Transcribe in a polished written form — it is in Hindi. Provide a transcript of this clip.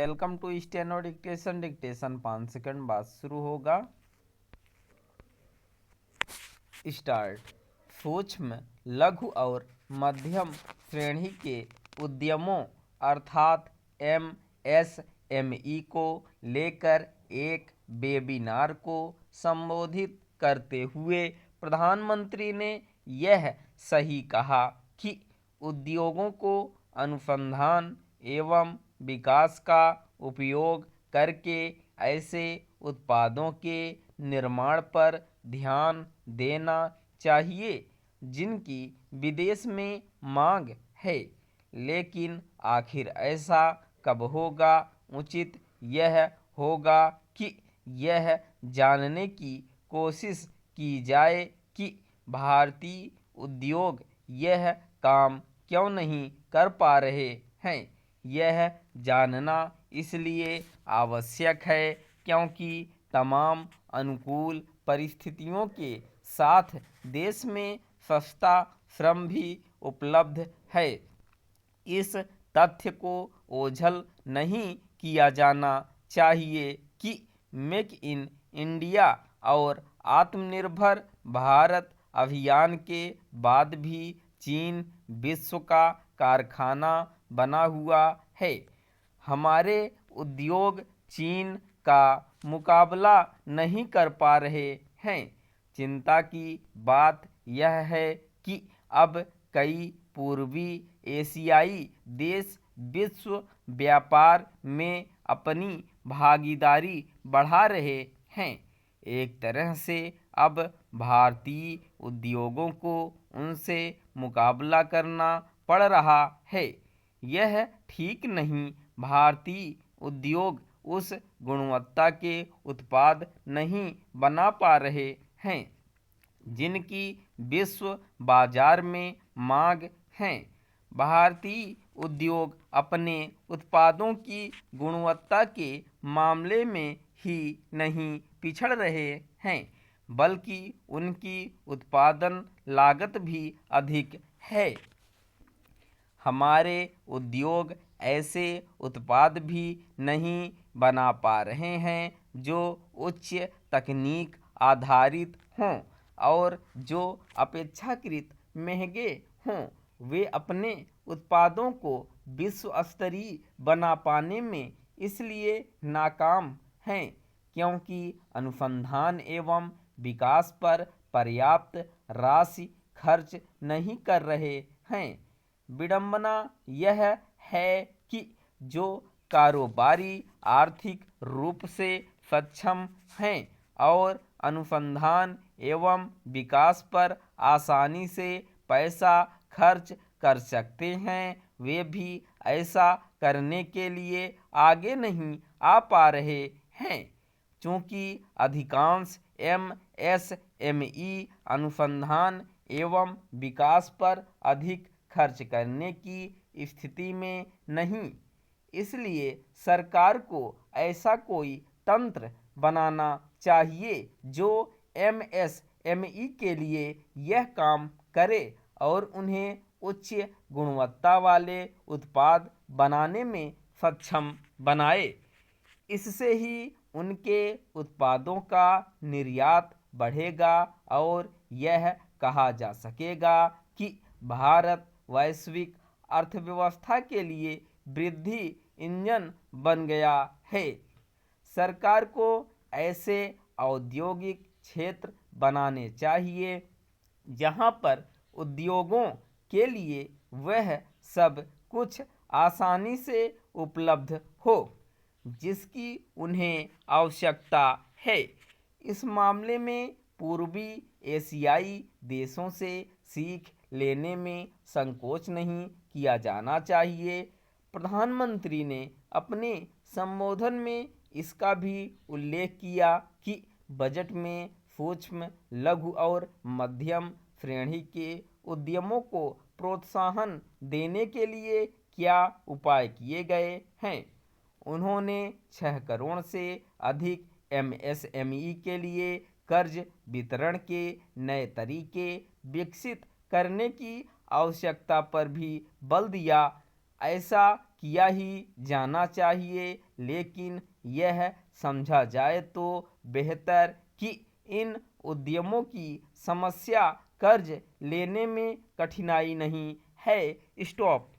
Welcome to steno dictation. Dictation 5 second बाद शुरू होगा। स्टार्ट। सूक्ष्म, लघु और मध्यम श्रेणी के उद्यमों अर्थात एमएसएमई को लेकर एक वेबिनार को संबोधित करते हुए प्रधानमंत्री ने यह सही कहा कि उद्योगों को अनुसंधान एवं विकास का उपयोग करके ऐसे उत्पादों के निर्माण पर ध्यान देना चाहिए जिनकी विदेश में मांग है। लेकिन आखिर ऐसा कब होगा? उचित यह होगा कि यह जानने की कोशिश की जाए कि भारतीय उद्योग यह काम क्यों नहीं कर पा रहे हैं। यह जानना इसलिए आवश्यक है क्योंकि तमाम अनुकूल परिस्थितियों के साथ देश में सस्ता श्रम भी उपलब्ध है। इस तथ्य को ओझल नहीं किया जाना चाहिए कि मेक इन इंडिया और आत्मनिर्भर भारत अभियान के बाद भी चीन विश्व का कारखाना बना हुआ है। हमारे उद्योग चीन का मुकाबला नहीं कर पा रहे हैं। चिंता की बात यह है कि अब कई पूर्वी एशियाई देश विश्व व्यापार में अपनी भागीदारी बढ़ा रहे हैं। एक तरह से अब भारतीय उद्योगों को उनसे मुकाबला करना पड़ रहा है। यह ठीक नहीं। भारतीय उद्योग उस गुणवत्ता के उत्पाद नहीं बना पा रहे हैं जिनकी विश्व बाजार में मांग है। भारतीय उद्योग अपने उत्पादों की गुणवत्ता के मामले में ही नहीं पिछड़ रहे हैं बल्कि उनकी उत्पादन लागत भी अधिक है। हमारे उद्योग ऐसे उत्पाद भी नहीं बना पा रहे हैं जो उच्च तकनीक आधारित हों और जो अपेक्षाकृत महंगे हों। वे अपने उत्पादों को विश्व स्तरीय बना पाने में इसलिए नाकाम हैं क्योंकि अनुसंधान एवं विकास पर पर्याप्त राशि खर्च नहीं कर रहे हैं। विडंबना यह है कि जो कारोबारी आर्थिक रूप से सक्षम हैं और अनुसंधान एवं विकास पर आसानी से पैसा खर्च कर सकते हैं, वे भी ऐसा करने के लिए आगे नहीं आ पा रहे हैं। चूँकि अधिकांश एमएसएमई अनुसंधान एवं विकास पर अधिक खर्च करने की स्थिति में नहीं, इसलिए सरकार को ऐसा कोई तंत्र बनाना चाहिए जो एमएसएमई के लिए यह काम करे और उन्हें उच्च गुणवत्ता वाले उत्पाद बनाने में सक्षम बनाए। इससे ही उनके उत्पादों का निर्यात बढ़ेगा और यह कहा जा सकेगा कि भारत वैश्विक अर्थव्यवस्था के लिए वृद्धि इंजन बन गया है। सरकार को ऐसे औद्योगिक क्षेत्र बनाने चाहिए जहां पर उद्योगों के लिए वह सब कुछ आसानी से उपलब्ध हो जिसकी उन्हें आवश्यकता है। इस मामले में पूर्वी एशियाई देशों से सीख लेने में संकोच नहीं किया जाना चाहिए। प्रधानमंत्री ने अपने संबोधन में इसका भी उल्लेख किया कि बजट में सूक्ष्म, लघु और मध्यम श्रेणी के उद्यमों को प्रोत्साहन देने के लिए क्या उपाय किए गए हैं। उन्होंने 6 करोड़ से अधिक एमएसएमई के लिए कर्ज वितरण के नए तरीके विकसित करने की आवश्यकता पर भी बल दिया। ऐसा किया ही जाना चाहिए, लेकिन यह समझा जाए तो बेहतर कि इन उद्यमों की समस्या कर्ज लेने में कठिनाई नहीं है। स्टॉप।